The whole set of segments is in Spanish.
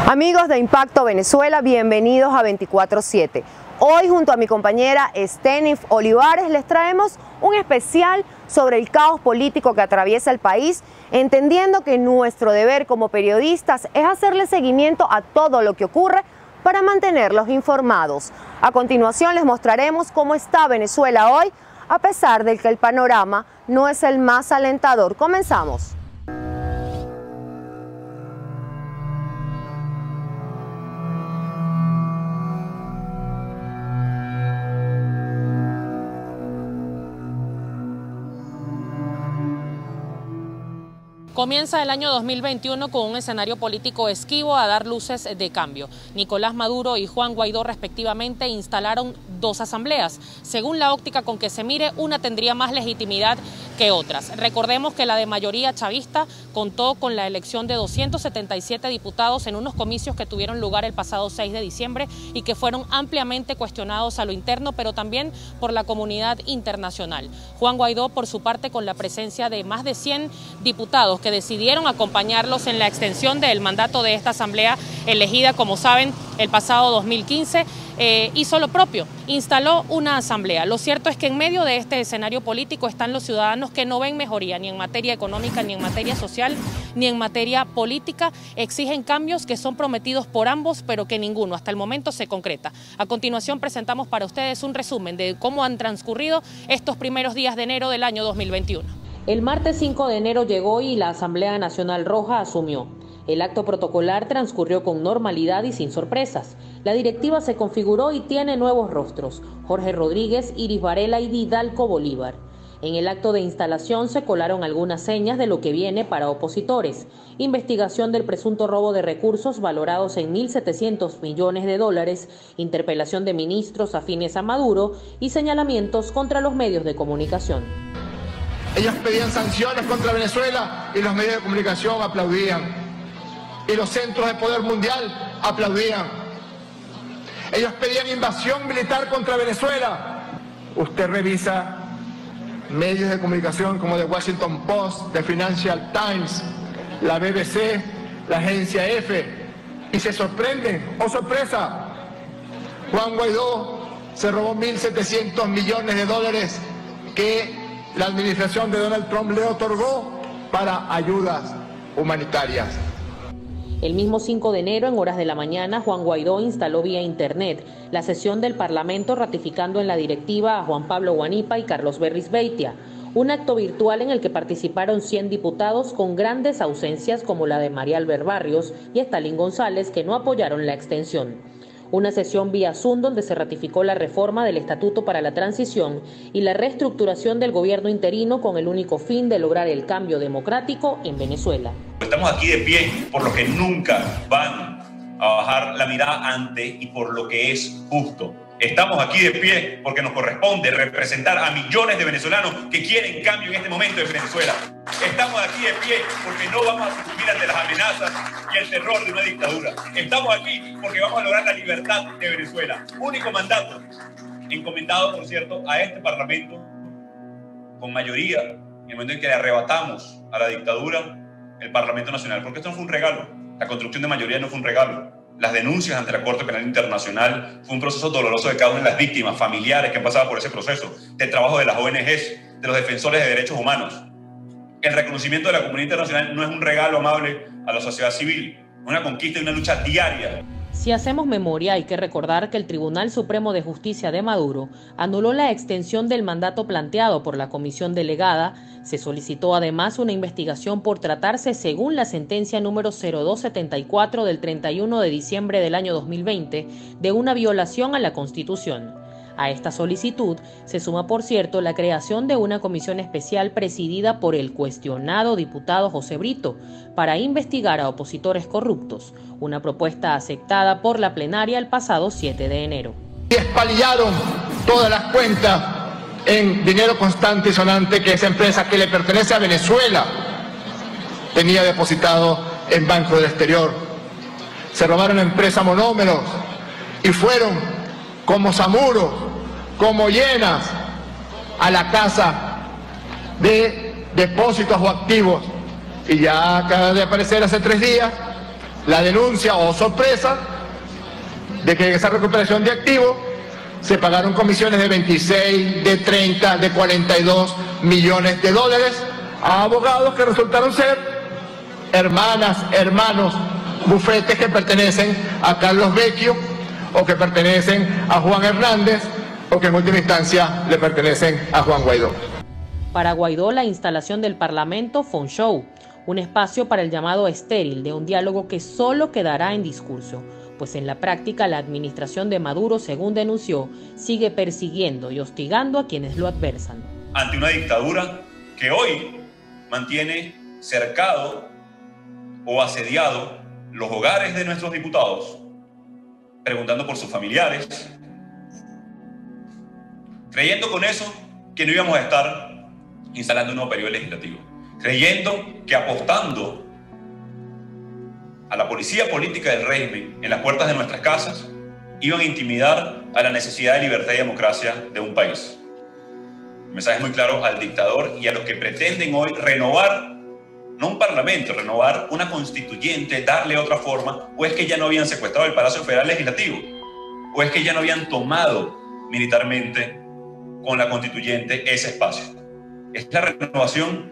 Amigos de Impacto Venezuela, bienvenidos a 24/7. Hoy junto a mi compañera Stenif Olivares les traemos un especial sobre el caos político que atraviesa el país, entendiendo que nuestro deber como periodistas es hacerle seguimiento a todo lo que ocurre para mantenerlos informados. A continuación les mostraremos cómo está Venezuela hoy, a pesar de que el panorama no es el más alentador. Comenzamos. Comienza el año 2021 con un escenario político esquivo a dar luces de cambio. Nicolás Maduro y Juan Guaidó respectivamente instalaron dos asambleas. Según la óptica con que se mire, una tendría más legitimidad que otras. Recordemos que la de mayoría chavista contó con la elección de 277 diputados en unos comicios que tuvieron lugar el pasado 6 de diciembre y que fueron ampliamente cuestionados a lo interno, pero también por la comunidad internacional. Juan Guaidó, por su parte, con la presencia de más de 100 diputados que decidieron acompañarlos en la extensión del mandato de esta asamblea elegida, como saben, el pasado 2015, hizo lo propio, instaló una asamblea. Lo cierto es que en medio de este escenario político están los ciudadanos que no ven mejoría ni en materia económica, ni en materia social, ni en materia política. Exigen cambios que son prometidos por ambos, pero que ninguno hasta el momento se concreta. A continuación presentamos para ustedes un resumen de cómo han transcurrido estos primeros días de enero del año 2021. El martes 5 de enero llegó y la Asamblea Nacional Roja asumió. El acto protocolar transcurrió con normalidad y sin sorpresas. La directiva se configuró y tiene nuevos rostros: Jorge Rodríguez, Iris Varela y Didalco Bolívar. En el acto de instalación se colaron algunas señas de lo que viene para opositores: investigación del presunto robo de recursos valorados en $1.700 millones, interpelación de ministros afines a Maduro y señalamientos contra los medios de comunicación. Ellos pedían sanciones contra Venezuela y los medios de comunicación aplaudían. Y los centros de poder mundial aplaudían. Ellos pedían invasión militar contra Venezuela. Usted revisa medios de comunicación como The Washington Post, The Financial Times, la BBC, la agencia EFE, y se sorprenden. ¡Oh, sorpresa! Juan Guaidó se robó $1.700 millones que la administración de Donald Trump le otorgó para ayudas humanitarias. El mismo 5 de enero, en horas de la mañana, Juan Guaidó instaló vía internet la sesión del Parlamento, ratificando en la directiva a Juan Pablo Guanipa y Carlos Berris Beitia, un acto virtual en el que participaron 100 diputados con grandes ausencias como la de María Albert Barrios y Estalín González, que no apoyaron la extensión. Una sesión vía Zoom donde se ratificó la reforma del Estatuto para la Transición y la reestructuración del gobierno interino con el único fin de lograr el cambio democrático en Venezuela. Estamos aquí de pie por lo que nunca van a bajar la mirada ante y por lo que es justo. Estamos aquí de pie porque nos corresponde representar a millones de venezolanos que quieren cambio en este momento en Venezuela. Estamos aquí de pie porque no vamos a sucumbir ante las amenazas y el terror de una dictadura. Estamos aquí porque vamos a lograr la libertad de Venezuela. Único mandato encomendado, por cierto, a este Parlamento con mayoría, en el momento en que le arrebatamos a la dictadura el Parlamento Nacional. Porque esto no fue un regalo. La construcción de mayoría no fue un regalo. Las denuncias ante la Corte Penal Internacional fue un proceso doloroso de cada una de las víctimas, familiares que han pasado por ese proceso, del trabajo de las ONGs, de los defensores de derechos humanos. El reconocimiento de la comunidad internacional no es un regalo amable a la sociedad civil, es una conquista y una lucha diaria. Si hacemos memoria, hay que recordar que el Tribunal Supremo de Justicia de Maduro anuló la extensión del mandato planteado por la comisión delegada. Se solicitó además una investigación por tratarse, según la sentencia número 0274 del 31 de diciembre del año 2020, de una violación a la Constitución. A esta solicitud se suma, por cierto, la creación de una comisión especial presidida por el cuestionado diputado José Brito para investigar a opositores corruptos, una propuesta aceptada por la plenaria el pasado 7 de enero. Y espalillaron todas las cuentas en dinero constante y sonante que esa empresa que le pertenece a Venezuela tenía depositado en bancos del exterior. Se robaron la empresa Monómeros y fueron como Zamuros, como hienas, a la casa de depósitos o activos. Y ya acaba de aparecer hace 3 días la denuncia o sorpresa de que en esa recuperación de activos se pagaron comisiones de 26, de 30, de 42 millones de dólares a abogados que resultaron ser hermanas, hermanos, bufetes que pertenecen a Carlos Vecchio o que pertenecen a Juan Hernández o que en última instancia le pertenecen a Juan Guaidó. Para Guaidó, la instalación del Parlamento fue un show, un espacio para el llamado estéril de un diálogo que solo quedará en discurso, pues en la práctica la administración de Maduro, según denunció, sigue persiguiendo y hostigando a quienes lo adversan. Ante una dictadura que hoy mantiene cercado o asediado los hogares de nuestros diputados, preguntando por sus familiares, creyendo con eso que no íbamos a estar instalando un nuevo periodo legislativo, creyendo que apostando a la policía política del régimen en las puertas de nuestras casas iban a intimidar a la necesidad de libertad y democracia de un país. El mensaje es muy claro al dictador y a los que pretenden hoy renovar, no un parlamento, renovar una constituyente, darle otra forma, o es que ya no habían secuestrado el Palacio Federal Legislativo, o es que ya no habían tomado militarmente con la constituyente ese espacio. Es la renovación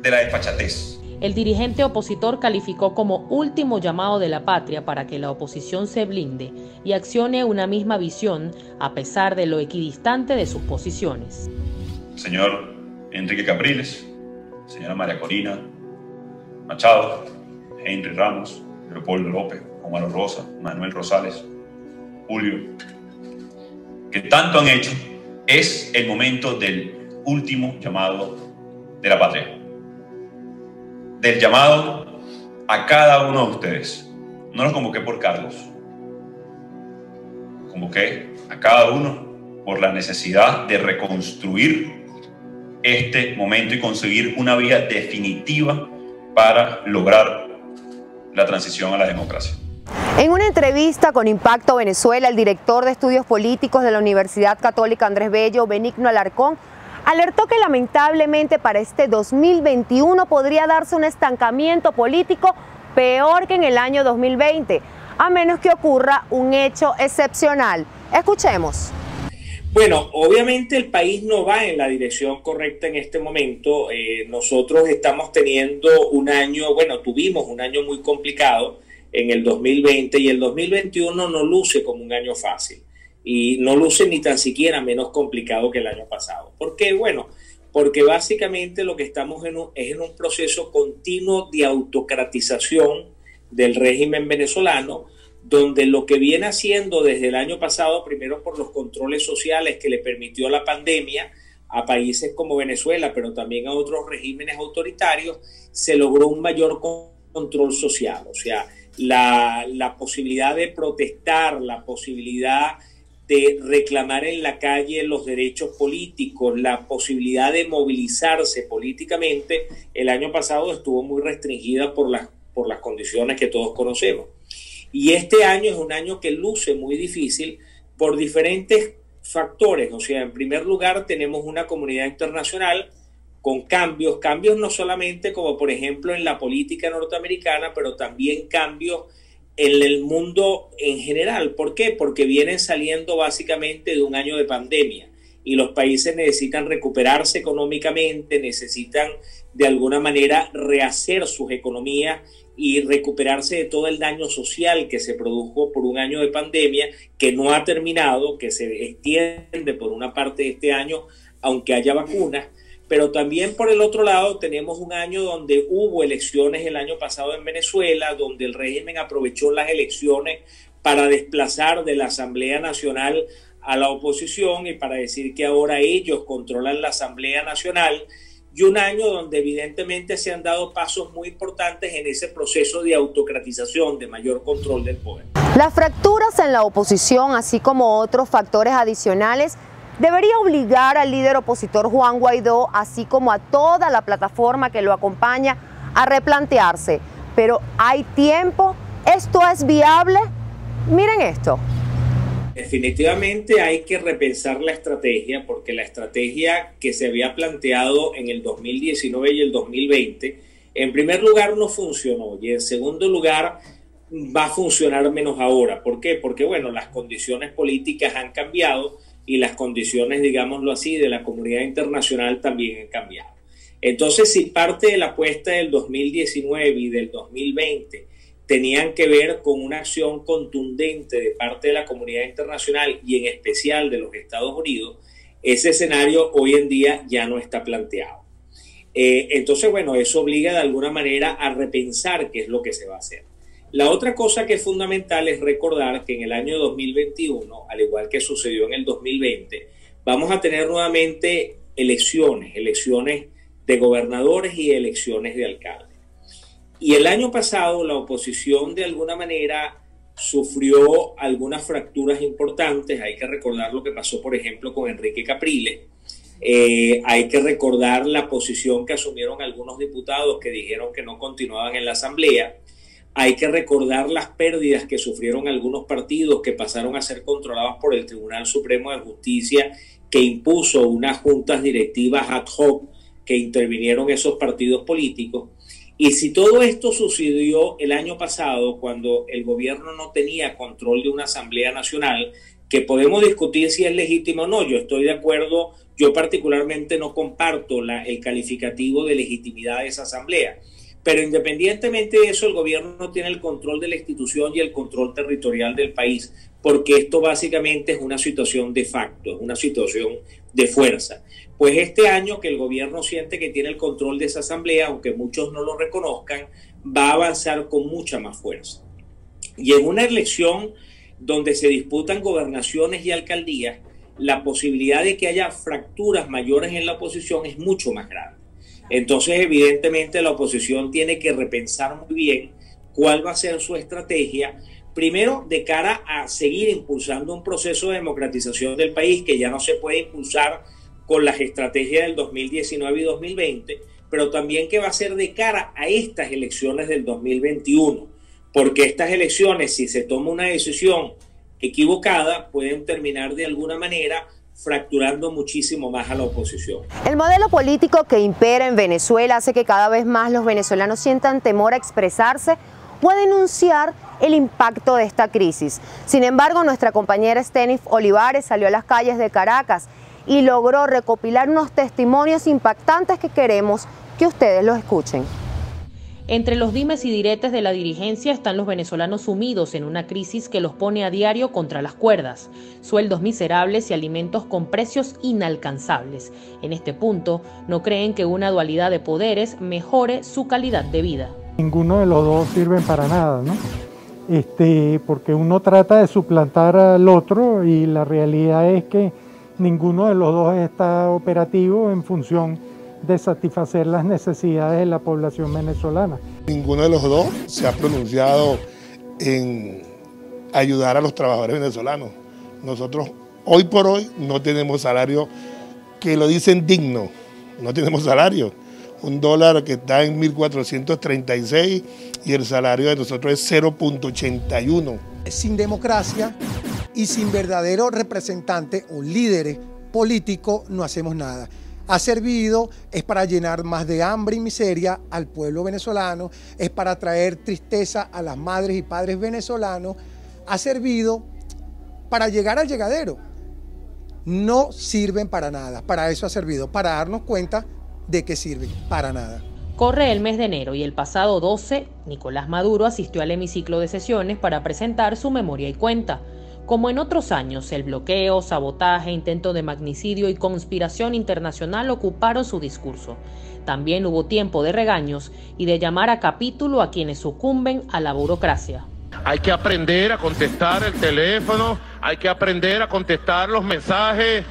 de la desfachatez. El dirigente opositor calificó como último llamado de la patria para que la oposición se blinde y accione una misma visión a pesar de lo equidistante de sus posiciones. Señor Enrique Capriles, señora María Corina Machado, Henry Ramos, Leopoldo López, Omar Rosa, Manuel Rosales, Julio, que tanto han hecho, es el momento del último llamado de la patria. Del llamado a cada uno de ustedes. No los convoqué por cargos. Convoqué a cada uno por la necesidad de reconstruir este momento y conseguir una vía definitiva para lograr la transición a la democracia. En una entrevista con Impacto Venezuela, el director de Estudios Políticos de la Universidad Católica Andrés Bello, Benigno Alarcón, alertó que lamentablemente para este 2021 podría darse un estancamiento político peor que en el año 2020, a menos que ocurra un hecho excepcional. Escuchemos. Bueno, obviamente el país no va en la dirección correcta en este momento. Nosotros estamos teniendo un año, tuvimos un año muy complicado en el 2020 y el 2021 no luce como un año fácil. Y no luce ni tan siquiera menos complicado que el año pasado. ¿Por qué? Bueno, porque básicamente lo que estamos es en un proceso continuo de autocratización del régimen venezolano, donde lo que viene haciendo desde el año pasado, primero por los controles sociales que le permitió la pandemia a países como Venezuela, pero también a otros regímenes autoritarios, se logró un mayor control social. O sea, la posibilidad de protestar, la posibilidad de reclamar en la calle los derechos políticos, la posibilidad de movilizarse políticamente, el año pasado estuvo muy restringida por las condiciones que todos conocemos. Y este año es un año que luce muy difícil por diferentes factores. O sea, en primer lugar tenemos una comunidad internacional con cambios no solamente como por ejemplo en la política norteamericana, pero también cambios en el mundo en general. ¿Por qué? Porque vienen saliendo básicamente de un año de pandemia y los países necesitan recuperarse económicamente, necesitan de alguna manera rehacer sus economías y recuperarse de todo el daño social que se produjo por un año de pandemia que no ha terminado, que se extiende por una parte de este año, aunque haya vacunas. Pero también por el otro lado tenemos un año donde hubo elecciones el año pasado en Venezuela, donde el régimen aprovechó las elecciones para desplazar de la Asamblea Nacional a la oposición y para decir que ahora ellos controlan la Asamblea Nacional, y un año donde evidentemente se han dado pasos muy importantes en ese proceso de autocratización, de mayor control del poder. Las fracturas en la oposición, así como otros factores adicionales, debería obligar al líder opositor Juan Guaidó, así como a toda la plataforma que lo acompaña, a replantearse. Pero ¿hay tiempo? ¿Esto es viable? Miren esto. Definitivamente hay que repensar la estrategia, porque la estrategia que se había planteado en el 2019 y el 2020 En primer lugar, no funcionó, y en segundo lugar, va a funcionar menos ahora. ¿Por qué? Porque, bueno, las condiciones políticas han cambiado y las condiciones, digámoslo así, de la comunidad internacional también han cambiado. Entonces, si parte de la apuesta del 2019 y del 2020 tenían que ver con una acción contundente de parte de la comunidad internacional y en especial de los Estados Unidos, ese escenario hoy en día ya no está planteado. Entonces, bueno, eso obliga de alguna manera a repensar qué es lo que se va a hacer. La otra cosa que es fundamental es recordar que en el año 2021, al igual que sucedió en el 2020, vamos a tener nuevamente elecciones de gobernadores y elecciones de alcaldes. Y el año pasado la oposición de alguna manera sufrió algunas fracturas importantes. Hay que recordar lo que pasó, por ejemplo, con Enrique Capriles. Hay que recordar la posición que asumieron algunos diputados que dijeron que no continuaban en la Asamblea. Hay que recordar las pérdidas que sufrieron algunos partidos que pasaron a ser controlados por el Tribunal Supremo de Justicia, que impuso unas juntas directivas ad hoc que intervinieron esos partidos políticos. Y si todo esto sucedió el año pasado, cuando el gobierno no tenía control de una Asamblea Nacional, que podemos discutir si es legítima o no, yo estoy de acuerdo, yo particularmente no comparto el calificativo de legitimidad de esa Asamblea, pero independientemente de eso, el gobierno no tiene el control de la institución y el control territorial del país, porque esto básicamente es una situación de facto, es una situación de fuerza. Pues este año que el gobierno siente que tiene el control de esa asamblea, aunque muchos no lo reconozcan, va a avanzar con mucha más fuerza. Y en una elección donde se disputan gobernaciones y alcaldías, la posibilidad de que haya fracturas mayores en la oposición es mucho más grande. Entonces, evidentemente, la oposición tiene que repensar muy bien cuál va a ser su estrategia, primero de cara a seguir impulsando un proceso de democratización del país que ya no se puede impulsar con las estrategias del 2019 y 2020, pero también que va a ser de cara a estas elecciones del 2021, porque estas elecciones, si se toma una decisión equivocada, pueden terminar de alguna manera fracturando muchísimo más a la oposición. El modelo político que impera en Venezuela hace que cada vez más los venezolanos sientan temor a expresarse o a denunciar el impacto de esta crisis. Sin embargo, nuestra compañera Stenif Olivares salió a las calles de Caracas y logró recopilar unos testimonios impactantes que queremos que ustedes los escuchen. Entre los dimes y diretes de la dirigencia están los venezolanos sumidos en una crisis que los pone a diario contra las cuerdas. Sueldos miserables y alimentos con precios inalcanzables. En este punto, no creen que una dualidad de poderes mejore su calidad de vida. Ninguno de los dos sirven para nada, ¿no? Porque uno trata de suplantar al otro y la realidad es que ninguno de los dos está operativo en función de satisfacer las necesidades de la población venezolana. Ninguno de los dos se ha pronunciado en ayudar a los trabajadores venezolanos. Nosotros hoy por hoy no tenemos salario, que lo dicen digno, no tenemos salario. $1 que está en 1.436 y el salario de nosotros es 0.81. Sin democracia y sin verdadero representante o líderes políticos no hacemos nada. Ha servido, es para llenar más de hambre y miseria al pueblo venezolano, es para traer tristeza a las madres y padres venezolanos, ha servido para llegar al llegadero. No sirven para nada, para eso ha servido, para darnos cuenta de que sirven, para nada. Corre el mes de enero y el pasado 12, Nicolás Maduro asistió al hemiciclo de sesiones para presentar su memoria y cuenta. Como en otros años, el bloqueo, sabotaje, intento de magnicidio y conspiración internacional ocuparon su discurso. También hubo tiempo de regaños y de llamar a capítulo a quienes sucumben a la burocracia. Hay que aprender a contestar el teléfono, hay que aprender a contestar los mensajes.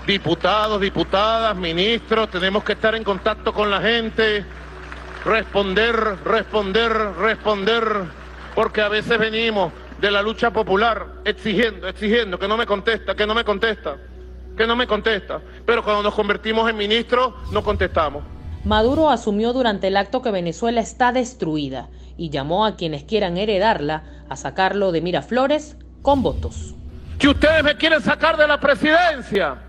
Diputados, diputadas, ministros, tenemos que estar en contacto con la gente, responder, porque a veces venimos de la lucha popular exigiendo que no me contesta, pero cuando nos convertimos en ministros no contestamos. Maduro asumió durante el acto que Venezuela está destruida y llamó a quienes quieran heredarla a sacarlo de Miraflores con votos. Si ustedes me quieren sacar de la presidencia,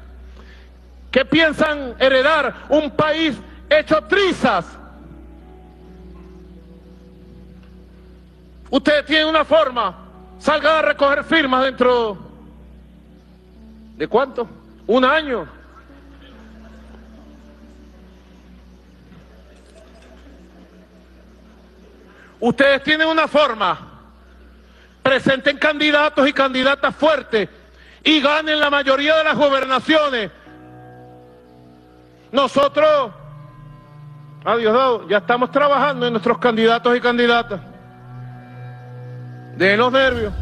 ¿qué piensan heredar? Un país hecho trizas, Ustedes tienen una forma, salgan a recoger firmas dentro ¿de cuánto? ¿Un año? Ustedes tienen una forma, presenten candidatos y candidatas fuertes y ganen la mayoría de las gobernaciones. Nosotros, a Diosdado, ya estamos trabajando en nuestros candidatos y candidatas. De los nervios.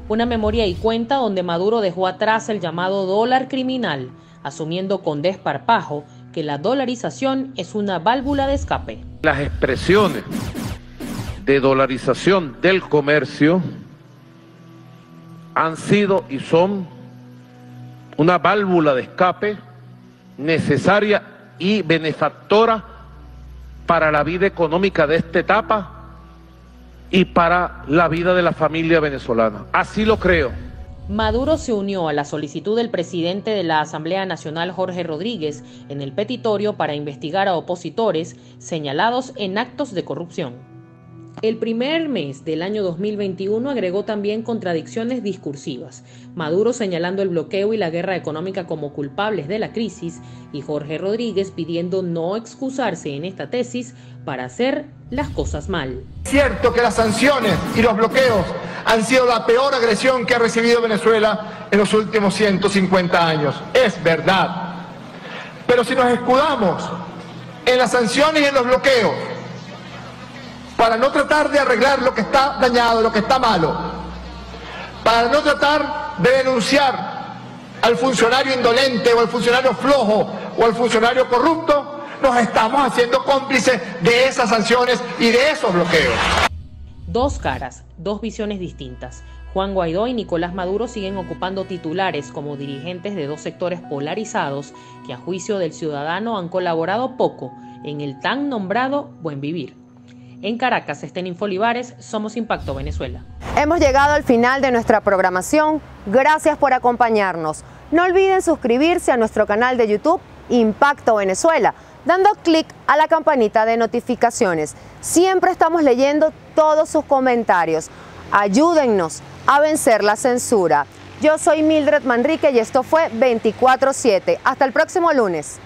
Una memoria y cuenta donde Maduro dejó atrás el llamado dólar criminal, asumiendo con desparpajo que la dolarización es una válvula de escape. Las expresiones de dolarización del comercio han sido y son una válvula de escape necesaria y benefactora para la vida económica de esta etapa y para la vida de la familia venezolana. Así lo creo. Maduro se unió a la solicitud del presidente de la Asamblea Nacional, Jorge Rodríguez, en el petitorio para investigar a opositores señalados en actos de corrupción. El primer mes del año 2021 agregó también contradicciones discursivas, Maduro señalando el bloqueo y la guerra económica como culpables de la crisis y Jorge Rodríguez pidiendo no excusarse en esta tesis para hacer las cosas mal. Es cierto que las sanciones y los bloqueos han sido la peor agresión que ha recibido Venezuela en los últimos 150 años. Es verdad. Pero si nos escudamos en las sanciones y en los bloqueos, para no tratar de arreglar lo que está dañado, lo que está malo, para no tratar de denunciar al funcionario indolente o al funcionario flojo o al funcionario corrupto, nos estamos haciendo cómplices de esas sanciones y de esos bloqueos. Dos caras, dos visiones distintas. Juan Guaidó y Nicolás Maduro siguen ocupando titulares como dirigentes de dos sectores polarizados que a juicio del ciudadano han colaborado poco en el tan nombrado buen vivir. En Caracas, Estenin Olivares, Somos Impacto Venezuela. Hemos llegado al final de nuestra programación. Gracias por acompañarnos. No olviden suscribirse a nuestro canal de YouTube Impacto Venezuela, dando clic a la campanita de notificaciones. Siempre estamos leyendo todos sus comentarios. Ayúdennos a vencer la censura. Yo soy Mildred Manrique y esto fue 24/7. Hasta el próximo lunes.